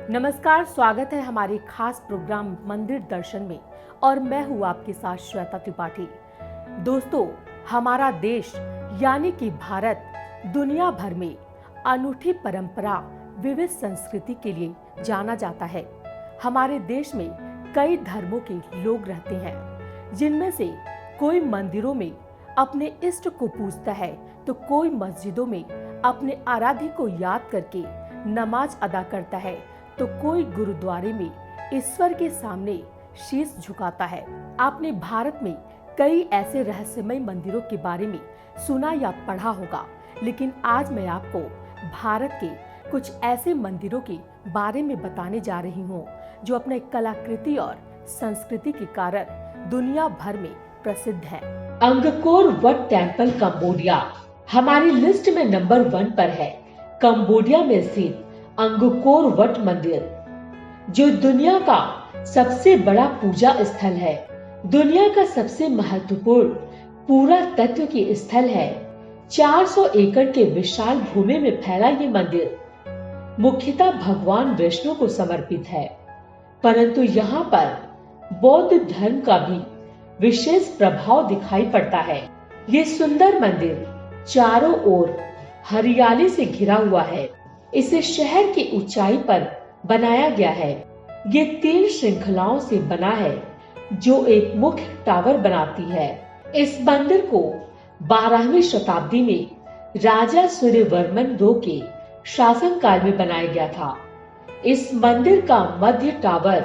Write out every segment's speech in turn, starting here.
नमस्कार, स्वागत है हमारे खास प्रोग्राम मंदिर दर्शन में और मैं हूँ आपके साथ श्वेता त्रिपाठी। दोस्तों, हमारा देश यानी कि भारत दुनिया भर में अनूठी परंपरा, विविध संस्कृति के लिए जाना जाता है। हमारे देश में कई धर्मों के लोग रहते हैं, जिनमें से कोई मंदिरों में अपने इष्ट को पूजता है तो कोई मस्जिदों में अपने आराध्य को याद करके नमाज अदा करता है, तो कोई गुरुद्वारे में ईश्वर के सामने शीश झुकाता है। आपने भारत में कई ऐसे रहस्यमय मंदिरों के बारे में सुना या पढ़ा होगा, लेकिन आज मैं आपको भारत के कुछ ऐसे मंदिरों के बारे में बताने जा रही हूँ जो अपने कलाकृति और संस्कृति के कारण दुनिया भर में प्रसिद्ध है। अंगकोर वट टेम्पल कंबोडिया हमारी लिस्ट में नंबर 1 पर है। कंबोडिया में स्थित अंगकोर वट मंदिर, जो दुनिया का सबसे बड़ा पूजा स्थल है, दुनिया का सबसे महत्वपूर्ण पुरातत्व की स्थल है। 400 एकड़ के विशाल भूमि में फैला ये मंदिर मुख्यतः भगवान विष्णु को समर्पित है, परंतु यहाँ पर बौद्ध धर्म का भी विशेष प्रभाव दिखाई पड़ता है। ये सुंदर मंदिर चारों ओर हरियाली से घिरा हुआ है। इसे शहर की ऊंचाई पर बनाया गया है। ये 3 श्रृंखलाओं से बना है, जो एक मुख्य टावर बनाती है। इस मंदिर को 12वीं शताब्दी में राजा सूर्यवर्मन II के शासनकाल में बनाया गया था। इस मंदिर का मध्य टावर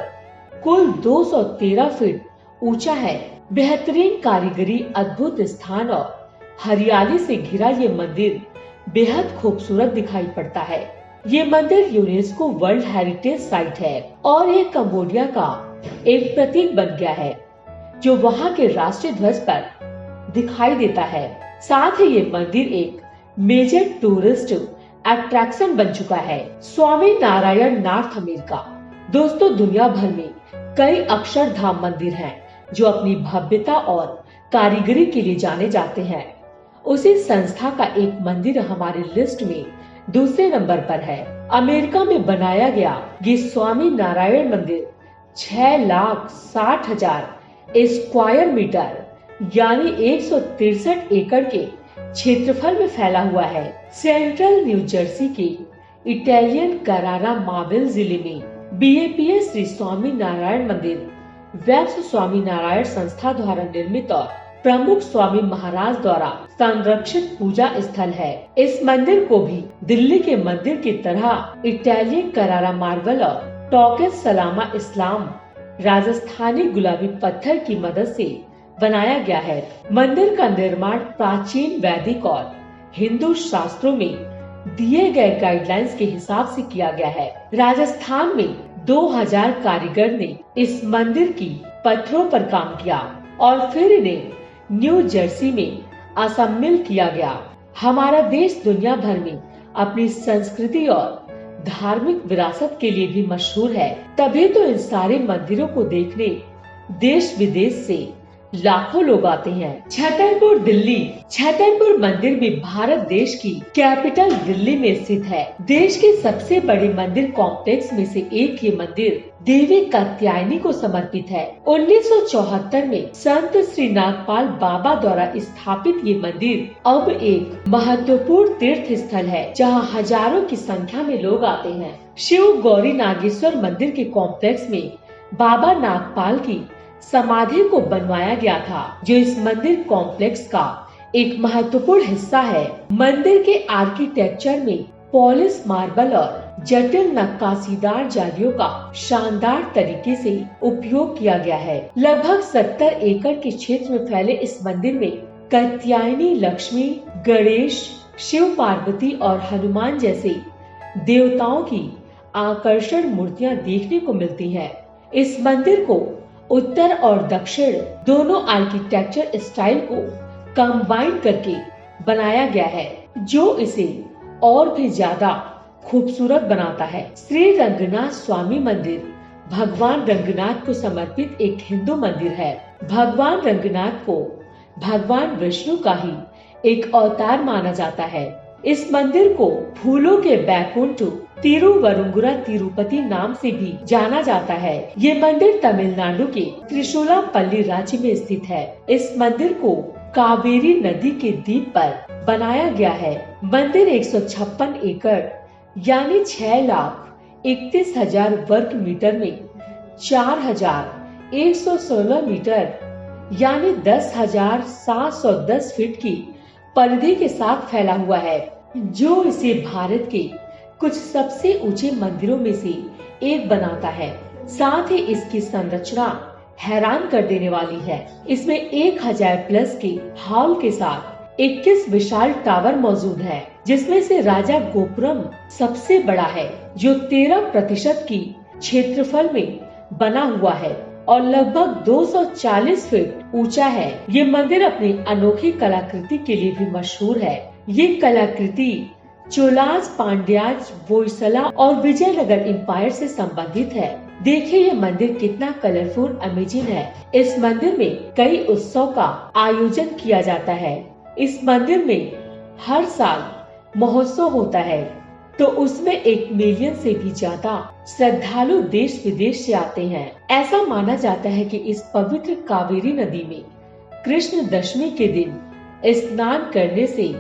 कुल 213 फीट ऊंचा है। बेहतरीन कारीगरी, अद्भुत स्थान और हरियाली से घिरा ये मंदिर बेहद खूबसूरत दिखाई पड़ता है। ये मंदिर यूनेस्को वर्ल्ड हेरिटेज साइट है और ये कंबोडिया का एक प्रतीक बन गया है, जो वहाँ के राष्ट्रीय ध्वज पर दिखाई देता है। साथ ही ये मंदिर एक मेजर टूरिस्ट अट्रैक्शन बन चुका है। Swami Narayan north America. दोस्तों, दुनिया भर में कई अक्षरधाम मंदिर हैं जो अपनी भव्यता और कारीगरी के लिए जाने जाते हैं। उसी संस्था का एक मंदिर हमारी लिस्ट में दूसरे नंबर पर है। अमेरिका में बनाया गया ये स्वामी नारायण मंदिर 6,60,000 स्क्वायर मीटर यानी 163 एकड़ के क्षेत्रफल में फैला हुआ है। सेंट्रल न्यू जर्सी के इटालियन करारा माविल जिले में BAPS श्री स्वामी नारायण मंदिर वैष्णव स्वामी नारायण संस्था द्वारा निर्मित और प्रमुख स्वामी महाराज द्वारा संरक्षित पूजा स्थल है। इस मंदिर को भी दिल्ली के मंदिर की तरह इटालियन करारा मार्बल और टॉकेस सलामा इस्लाम राजस्थानी गुलाबी पत्थर की मदद से बनाया गया है। मंदिर का निर्माण प्राचीन वैदिक और हिंदू शास्त्रों में दिए गए गाइडलाइंस के हिसाब से किया गया है। राजस्थान में 2000 कारीगर ने इस मंदिर की पत्थरों पर काम किया और फिर इन्हें न्यू जर्सी में असेंबल किया गया। हमारा देश दुनिया भर में अपनी संस्कृति और धार्मिक विरासत के लिए भी मशहूर है, तभी तो इन सारे मंदिरों को देखने देश विदेश से लाखों लोग आते हैं। छतरपुर दिल्ली। छतरपुर मंदिर भी भारत देश की कैपिटल दिल्ली में स्थित है। देश के सबसे बड़े मंदिर कॉम्प्लेक्स में से एक ये मंदिर देवी कात्यायनी को समर्पित है। 1974 में संत श्री नागपाल बाबा द्वारा स्थापित ये मंदिर अब एक महत्वपूर्ण तीर्थ स्थल है, जहाँ हजारों की संख्या में लोग आते हैं। शिव गौरी नागेश्वर मंदिर के कॉम्प्लेक्स में बाबा नागपाल की समाधि को बनवाया गया था, जो इस मंदिर कॉम्प्लेक्स का एक महत्वपूर्ण हिस्सा है। मंदिर के आर्किटेक्चर में पॉलिश मार्बल और जटिल नक्काशीदार जालियों का शानदार तरीके से उपयोग किया गया है। लगभग 70 एकड़ के क्षेत्र में फैले इस मंदिर में कात्यायनी, लक्ष्मी, गणेश, शिव पार्वती और हनुमान जैसे देवताओं की आकर्षण मूर्तियां देखने को मिलती हैं। इस मंदिर को उत्तर और दक्षिण दोनों आर्किटेक्चर स्टाइल को कंबाइन करके बनाया गया है, जो इसे और भी ज्यादा खूबसूरत बनाता है। श्री रंगनाथ स्वामी मंदिर भगवान रंगनाथ को समर्पित एक हिंदू मंदिर है। भगवान रंगनाथ को भगवान विष्णु का ही एक अवतार माना जाता है। इस मंदिर को फूलों के बैकुंठ तिरुवरुंगुरा तिरुपति नाम से भी जाना जाता है। ये मंदिर तमिलनाडु के त्रिशूलापल्ली राज्य में स्थित है। इस मंदिर को कावेरी नदी के द्वीप पर बनाया गया है। मंदिर 156 एकड़ यानी 6,31,000 वर्ग मीटर में 4,116 मीटर यानी 10,710 फीट की परिधि के साथ फैला हुआ है, जो इसे भारत के कुछ सबसे ऊंचे मंदिरों में से एक बनाता है। साथ ही इसकी संरचना हैरान कर देने वाली है। इसमें 1000 प्लस के हॉल के साथ 21 विशाल टावर मौजूद है, जिसमें से राजा गोपुरम सबसे बड़ा है, जो 13% की क्षेत्रफल में बना हुआ है और लगभग 240 फीट ऊंचा है। ये मंदिर अपनी अनोखी कलाकृति के लिए भी मशहूर है। ये कलाकृति चोलाज, पांड्याज, होयसला और विजयनगर एम्पायर से संबंधित है। देखिए ये मंदिर कितना कलरफुल, अमेजिंग है। इस मंदिर में कई उत्सव का आयोजन किया जाता है। इस मंदिर में हर साल महोत्सव होता है, तो उसमें 1 मिलियन से भी ज्यादा श्रद्धालु देश विदेश से आते हैं। ऐसा माना जाता है कि इस पवित्र कावेरी नदी में कृष्ण दशमी के दिन स्नान करने से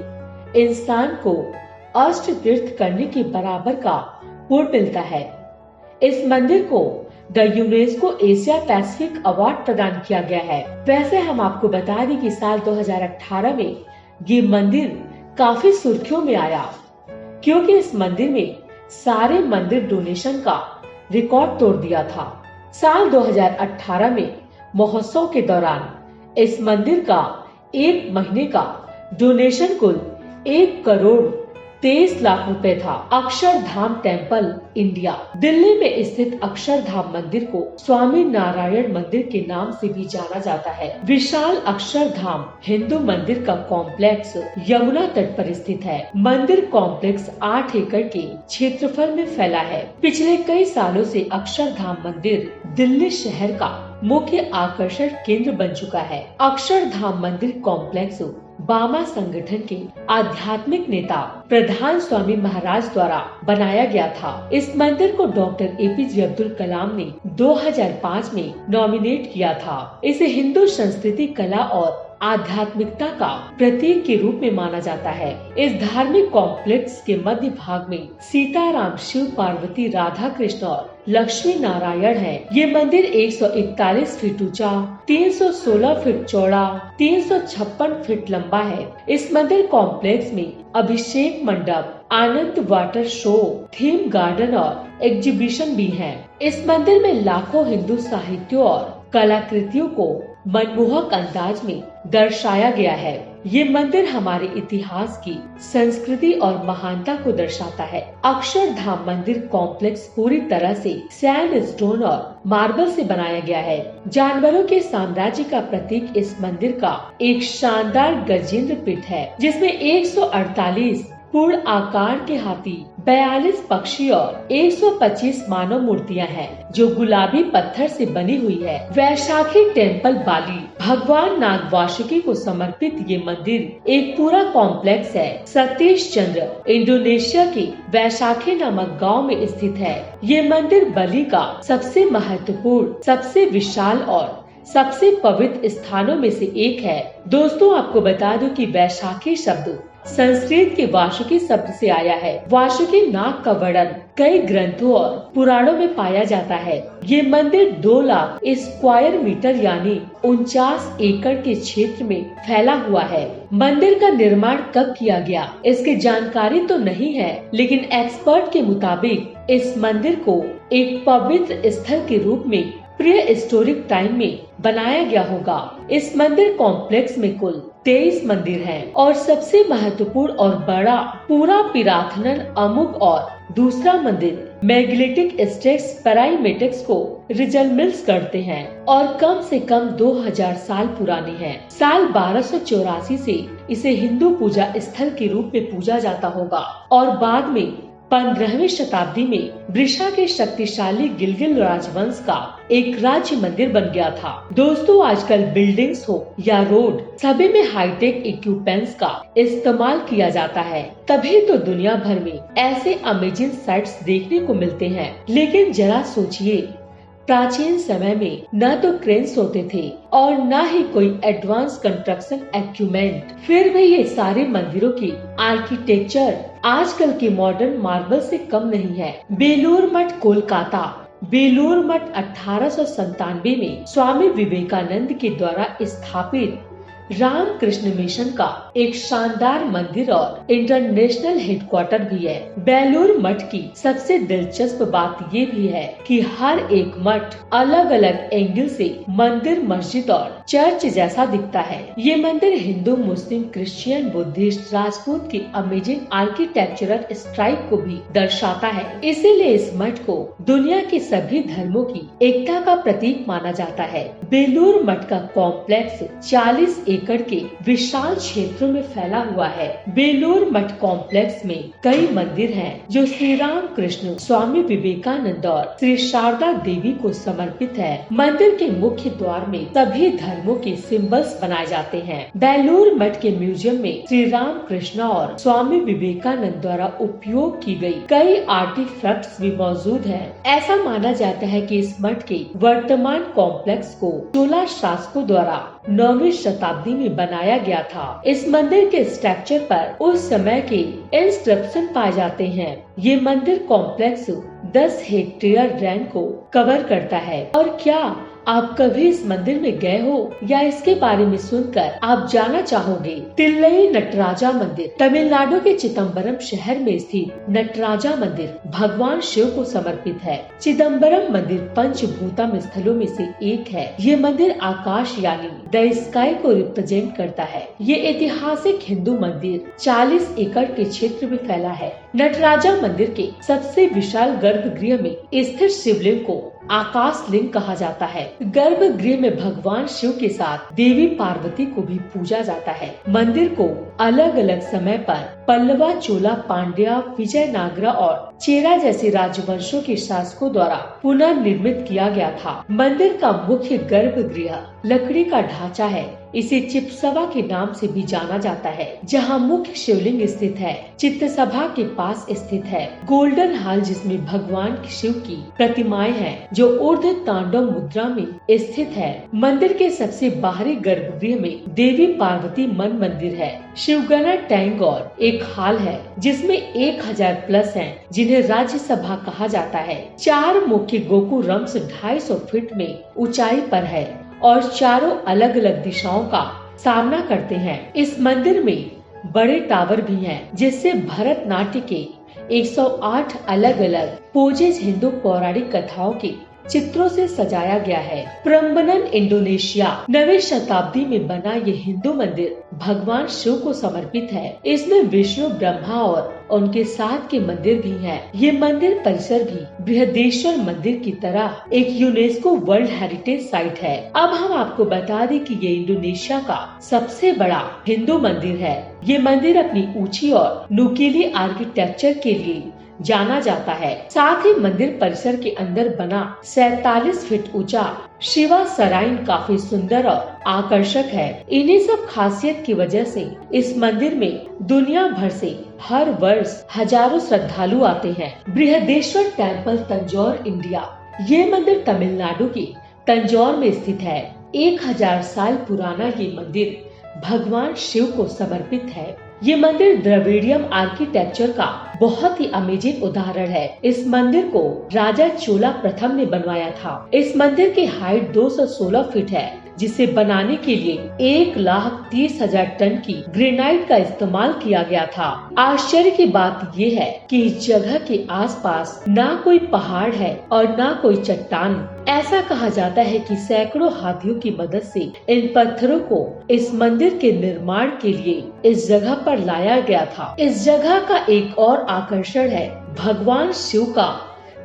इंसान को अष्ट तीर्थ करने के बराबर का पुण्य मिलता है। इस मंदिर को the UNESCO Asia Pacific award प्रदान किया गया है। वैसे हम आपको बता दें कि साल 2018 में ये मंदिर काफी सुर्खियों में आया, क्योंकि इस मंदिर में सारे मंदिर डोनेशन का रिकॉर्ड तोड़ दिया था। साल 2018 में महोत्सव के दौरान इस मंदिर का 1 महीने का डोनेशन कुल 1,23 लाख रुपए था। अक्षरधाम टेम्पल इंडिया दिल्ली में स्थित अक्षरधाम मंदिर को स्वामी नारायण मंदिर के नाम से भी जाना जाता है। विशाल अक्षरधाम हिंदू मंदिर का कॉम्प्लेक्स यमुना तट पर स्थित है। मंदिर कॉम्प्लेक्स 8 एकड़ के क्षेत्रफल में फैला है। पिछले कई सालों से अक्षरधाम मंदिर दिल्ली शहर का मुख्य आकर्षण केंद्र बन चुका है। अक्षरधाम मंदिर कॉम्प्लेक्स बामा संगठन के आध्यात्मिक नेता प्रधान स्वामी महाराज द्वारा बनाया गया था। इस मंदिर को डॉक्टर APJ अब्दुल कलाम ने 2005 में नॉमिनेट किया था। इसे हिंदू संस्कृति, कला और आध्यात्मिकता का प्रतीक के रूप में माना जाता है। इस धार्मिक कॉम्प्लेक्स के मध्य भाग में सीताराम, शिव पार्वती, राधा कृष्ण और लक्ष्मी नारायण है। ये मंदिर 141 फीट ऊंचा, 316 फीट चौड़ा, 356 फीट लंबा है। इस मंदिर कॉम्प्लेक्स में अभिषेक मंडप, आनंद वाटर शो, थीम गार्डन और एग्जीबिशन भी है। इस मंदिर में लाखों हिंदू साहित्यों और कलाकृतियों को मनमोहक अंदाज में दर्शाया गया है। ये मंदिर हमारे इतिहास की, संस्कृति और महानता को दर्शाता है। अक्षरधाम मंदिर कॉम्प्लेक्स पूरी तरह से सैंडस्टोन और मार्बल से बनाया गया है। जानवरों के साम्राज्य का प्रतीक इस मंदिर का एक शानदार गजेंद्र पीठ है, जिसमें 148 पूर्ण आकार के हाथी, 42 पक्षी और 125 मानव मूर्तियां हैं, जो गुलाबी पत्थर से बनी हुई है। वैशाखी टेम्पल बाली भगवान नाग वासुकी को समर्पित ये मंदिर एक पूरा कॉम्प्लेक्स है। सतीश चंद्र इंडोनेशिया के वैशाखी नामक गांव में स्थित है। ये मंदिर बलि का सबसे महत्वपूर्ण, सबसे विशाल और सबसे पवित्र स्थानों में से एक है। दोस्तों, आपको बता दूं कि वैशाखी शब्द संस्कृत के वासुकी शब्द से आया है। वासुकी नाग का वर्णन कई ग्रंथों और पुराणों में पाया जाता है। ये मंदिर 2 लाख स्क्वायर मीटर यानी 49 एकड़ के क्षेत्र में फैला हुआ है। मंदिर का निर्माण कब किया गया, इसकी जानकारी तो नहीं है, लेकिन एक्सपर्ट के मुताबिक इस मंदिर को एक पवित्र स्थल के रूप में प्री हिस्टोरिक टाइम में बनाया गया होगा। इस मंदिर कॉम्प्लेक्स में कुल 23 मंदिर हैं और सबसे महत्वपूर्ण और बड़ा पूरा पिराथनन अमुक और दूसरा मंदिर मेगलिटिक स्टेक्स पैराइमेटिक्स को रिजल्मिल्स करते हैं और कम से कम 2000 साल पुरानी है। साल 1284 से इसे हिंदू पूजा स्थल के रूप में पूजा जाता होगा और बाद में 15वीं शताब्दी में वृषा के शक्तिशाली गिलगिल राजवंश का एक राज्य मंदिर बन गया था। दोस्तों, आजकल बिल्डिंग्स हो या रोड, सभी में हाईटेक इक्विपमेंट्स का इस्तेमाल किया जाता है, तभी तो दुनिया भर में ऐसे अमेजिंग साइट्स देखने को मिलते हैं। लेकिन जरा सोचिए, प्राचीन समय में न तो क्रेन्स होते थे और न ही कोई एडवांस कंस्ट्रक्शन इक्विपमेंट, फिर भी ये सारे मंदिरों की आर्किटेक्चर आजकल के मॉडर्न मार्बल से कम नहीं है। बेलूर मठ, कोलकाता। बेलूर मठ 1897 में स्वामी विवेकानंद के द्वारा स्थापित रामकृष्ण मिशन का एक शानदार मंदिर और इंटरनेशनल हेडक्वार्टर भी है। बेलूर मठ की सबसे दिलचस्प बात ये भी है कि हर एक मठ अलग अलग एंगल से मंदिर, मस्जिद और चर्च जैसा दिखता है। ये मंदिर हिंदू, मुस्लिम, क्रिश्चियन, बुद्धिस्ट, राजपूत की अमेजिंग आर्किटेक्चरल स्टाइल को भी दर्शाता है। इसीलिए इस मठ को दुनिया के सभी धर्मों की एकता का प्रतीक माना जाता है। बेलूर मठ का कॉम्प्लेक्स 40 एकड़ के विशाल क्षेत्रों में फैला हुआ है। बेलूर मठ कॉम्प्लेक्स में कई मंदिर हैं जो श्री राम कृष्ण, स्वामी विवेकानंद और श्री शारदा देवी को समर्पित है। मंदिर के मुख्य द्वार में सभी धर्मों के सिंबल्स बनाए जाते हैं। बेलूर मठ के म्यूजियम में श्री राम कृष्ण और स्वामी विवेकानंद द्वारा उपयोग की गई कई आर्टिफैक्ट्स भी मौजूद हैं। ऐसा माना जाता है कि इस मठ के वर्तमान कॉम्प्लेक्स को 16 शासकों द्वारा 9वीं शताब्दी में बनाया गया था। इस मंदिर के स्ट्रक्चर पर उस समय के इंस्क्रिप्शन पाए जाते हैं। ये मंदिर कॉम्प्लेक्स 10 हेक्टेयर लैंड को कवर करता है। और क्या आप कभी इस मंदिर में गए हो या इसके बारे में सुनकर आप जाना चाहोगे? तिल्लई नटराजा मंदिर। तमिलनाडु के चिदम्बरम शहर में स्थित नटराजा मंदिर भगवान शिव को समर्पित है। चिदम्बरम मंदिर पंचभूतम स्थलों में से एक है। ये मंदिर आकाश यानी द स्काई को रिप्रेजेंट करता है। ये ऐतिहासिक हिंदू मंदिर 40 एकड़ के क्षेत्र में फैला है। नटराजा मंदिर के सबसे विशाल गर्भगृह में स्थित शिवलिंग को आकाश लिंग कहा जाता है। गर्भगृह में भगवान शिव के साथ देवी पार्वती को भी पूजा जाता है। मंदिर को अलग अलग समय पर पल्लवा, चोला, पांड्या, विजयनगरा और चेरा जैसे राजवंशों के शासकों द्वारा पुनर्निर्मित किया गया था। मंदिर का मुख्य गर्भगृह लकड़ी का ढांचा है। इसे चित्सभा के नाम से भी जाना जाता है, जहां मुख्य शिवलिंग स्थित है। चित्सभा के पास स्थित है गोल्डन हॉल, जिसमें भगवान शिव की प्रतिमाएं हैं जो ऊर्ध्व तांडव मुद्रा में स्थित है। मंदिर के सबसे बाहरी गर्भगृह में देवी पार्वती मन मंदिर है। शिवगणा टैंक और एक हॉल है जिसमें 1000 प्लस हैं, जिन्हें राज्यसभा कहा जाता है। 4 मुख्य गोपुरम्स 250 फीट में ऊंचाई पर है और चारों अलग अलग दिशाओं का सामना करते हैं। इस मंदिर में बड़े टावर भी हैं, जिससे भरतनाट्य के 108 अलग अलग पोजेज हिंदू पौराणिक कथाओं के चित्रों से सजाया गया है। Prambanan, Indonesia. 9वीं शताब्दी में बना ये हिंदू मंदिर भगवान शिव को समर्पित है। इसमें विष्णु, ब्रह्मा और उनके साथ के मंदिर भी हैं। ये मंदिर परिसर भी बृहदेश्वर मंदिर की तरह एक यूनेस्को वर्ल्ड हेरिटेज साइट है। अब हम आपको बता दें कि ये इंडोनेशिया का सबसे बड़ा हिंदू मंदिर है। ये मंदिर अपनी ऊंची और नुकीली आर्किटेक्चर के लिए जाना जाता है। साथ ही मंदिर परिसर के अंदर बना 47 फीट ऊंचा शिवा सराइन काफी सुंदर और आकर्षक है। इन्हीं सब खासियत की वजह से इस मंदिर में दुनिया भर से हर वर्ष हजारों श्रद्धालु आते हैं। Brihadeshwara temple, Tanjore, India. ये मंदिर तमिलनाडु के तंजौर में स्थित है। 1000 साल पुराना ये मंदिर भगवान शिव को समर्पित है। ये मंदिर द्रविडियम आर्किटेक्चर का बहुत ही अमेजिंग उदाहरण है। इस मंदिर को राजा चोला प्रथम ने बनवाया था। इस मंदिर की हाइट 216 फीट है, जिसे बनाने के लिए 1,30,000 टन की ग्रेनाइट का इस्तेमाल किया गया था। आश्चर्य की बात ये है कि इस जगह के आसपास ना कोई पहाड़ है और ना कोई चट्टान। ऐसा कहा जाता है कि सैकड़ों हाथियों की मदद से इन पत्थरों को इस मंदिर के निर्माण के लिए इस जगह पर लाया गया था। इस जगह का एक और आकर्षण है भगवान शिव का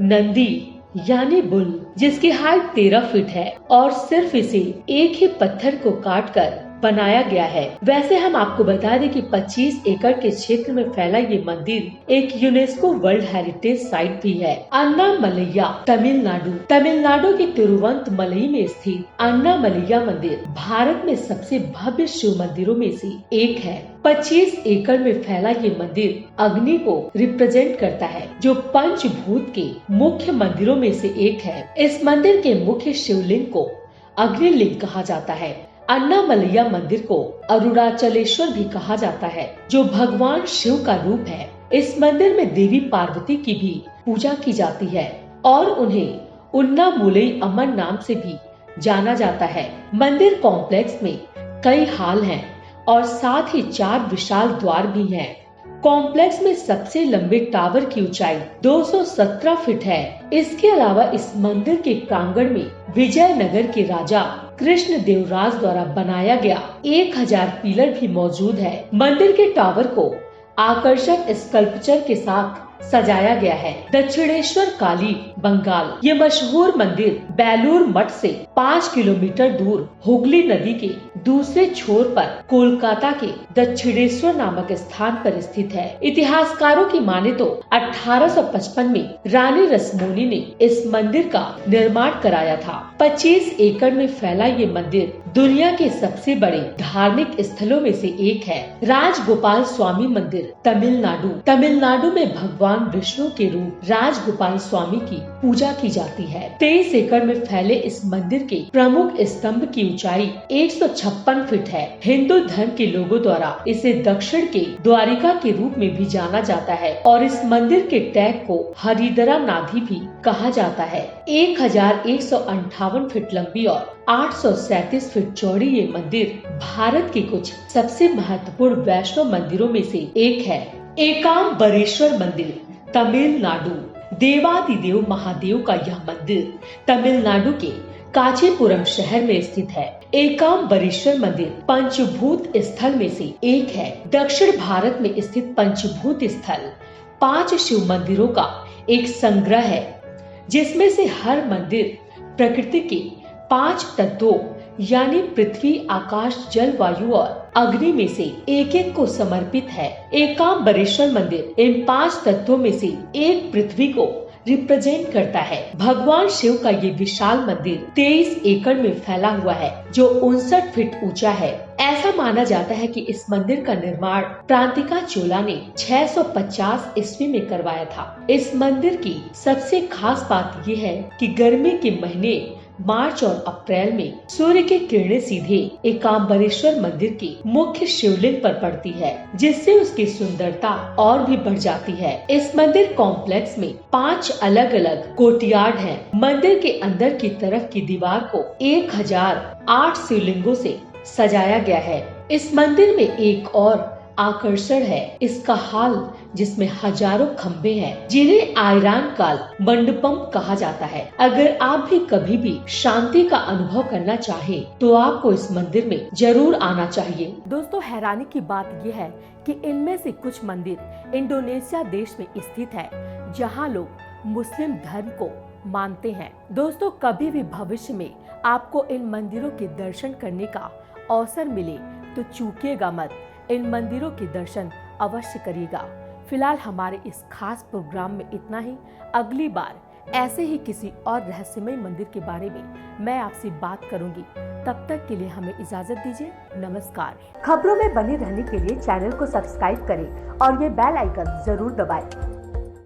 नंदी यानी बुल, जिसकी हाइट 13 फीट है और सिर्फ इसे एक ही पत्थर को काटकर बनाया गया है। वैसे हम आपको बता दें कि 25 एकड़ के क्षेत्र में फैला ये मंदिर एक यूनेस्को वर्ल्ड हेरिटेज साइट भी है। अन्नामलैया तमिलनाडु के तिरुवंतमलई में स्थित अन्नामलैया मंदिर भारत में सबसे भव्य शिव मंदिरों में से एक है। 25 एकड़ में फैला ये मंदिर अग्नि को रिप्रेजेंट करता है, जो पंचभूत के मुख्य मंदिरों में से एक है। इस मंदिर के मुख्य शिवलिंग को अग्निलिंग कहा जाता है। अन्नामलैया मंदिर को अरुणाचलेश्वर भी कहा जाता है, जो भगवान शिव का रूप है। इस मंदिर में देवी पार्वती की भी पूजा की जाती है और उन्हें उन्नामुलई अம்மन नाम से भी जाना जाता है। मंदिर कॉम्प्लेक्स में कई हॉल हैं और साथ ही 4 विशाल द्वार भी हैं। कॉम्प्लेक्स में सबसे लंबे टावर की ऊंचाई 217 फीट है। इसके अलावा इस मंदिर के प्रांगण में विजयनगर के राजा कृष्ण देवराज द्वारा बनाया गया 1000 पिलर भी मौजूद है। मंदिर के टावर को आकर्षक स्कल्पचर के साथ सजाया गया है। दक्षिणेश्वर काली बंगाल ये मशहूर मंदिर बेलूर मठ से 5 किलोमीटर दूर हुगली नदी के दूसरे छोर पर कोलकाता के दक्षिणेश्वर नामक स्थान पर स्थित है। इतिहासकारों की माने तो 1855 में रानी रसमोनी ने इस मंदिर का निर्माण कराया था। 25 एकड़ में फैला ये मंदिर दुनिया के सबसे बड़े धार्मिक स्थलों में से एक है। राजगोपाल स्वामी मंदिर तमिलनाडु में भगवान विष्णु के रूप राजगोपाल स्वामी की पूजा की जाती है। 23 एकड़ में फैले इस मंदिर के प्रमुख स्तंभ की ऊंचाई 156 फीट है। हिंदू धर्म के लोगों द्वारा इसे दक्षिण के द्वारिका के रूप में भी जाना जाता है और इस मंदिर के टैग को हरिद्रा नाथी भी कहा जाता है। 1158 फीट लंबी और 837 फीट चौड़ी ये मंदिर भारत के कुछ सबसे महत्वपूर्ण वैष्णव मंदिरों में से एक है। एकाम्बरेश्वर मंदिर तमिलनाडु देवादिदेव महादेव का यह मंदिर तमिलनाडु के कांचीपुरम शहर में स्थित है। एकाम्बरेश्वर मंदिर पंचभूत स्थल में से एक है। दक्षिण भारत में स्थित पंचभूत स्थल 5 शिव मंदिरों का एक संग्रह है, जिसमें से हर मंदिर प्रकृति के 5 तत्वों यानी पृथ्वी, आकाश, जल, वायु और अग्नि में से एक एक को समर्पित है। एकाम्बरेश्वर मंदिर इन 5 तत्वों में से एक पृथ्वी को रिप्रेजेंट करता है। भगवान शिव का ये विशाल मंदिर 23 एकड़ में फैला हुआ है, जो 59 फीट ऊंचा है। ऐसा माना जाता है कि इस मंदिर का निर्माण प्रांतिका चोला ने 650 ईस्वी में करवाया था। इस मंदिर की सबसे खास बात ये है कि गर्मी के महीने मार्च और अप्रैल में सूर्य की किरणें सीधे एकाम्बरेश्वर मंदिर के मुख्य शिवलिंग पर पड़ती है, जिससे उसकी सुंदरता और भी बढ़ जाती है। इस मंदिर कॉम्प्लेक्स में 5 अलग अलग कोर्टयार्ड हैं। मंदिर के अंदर की तरफ की दीवार को 1008 शिवलिंगों से सजाया गया है। इस मंदिर में एक और आकर्षण है इसका हॉल, जिसमें हजारों खम्भे हैं, जिन्हें आयरन काल मंडपम कहा जाता है। अगर आप भी कभी भी शांति का अनुभव करना चाहें, तो आपको इस मंदिर में जरूर आना चाहिए। दोस्तों, हैरानी की बात यह है कि इनमें से कुछ मंदिर इंडोनेशिया देश में स्थित है, जहां लोग मुस्लिम धर्म को मानते हैं। दोस्तों, कभी भी भविष्य में आपको इन मंदिरों के दर्शन करने का अवसर मिले तो चूकिएगा मत, इन मंदिरों के दर्शन अवश्य करिएगा। फिलहाल हमारे इस खास प्रोग्राम में इतना ही। अगली बार ऐसे ही किसी और रहस्यमय मंदिर के बारे में मैं आपसे बात करूंगी। तब तक के लिए हमें इजाजत दीजिए। नमस्कार। खबरों में बने रहने के लिए चैनल को सब्सक्राइब करें और ये बेल आइकन जरूर दबाएं।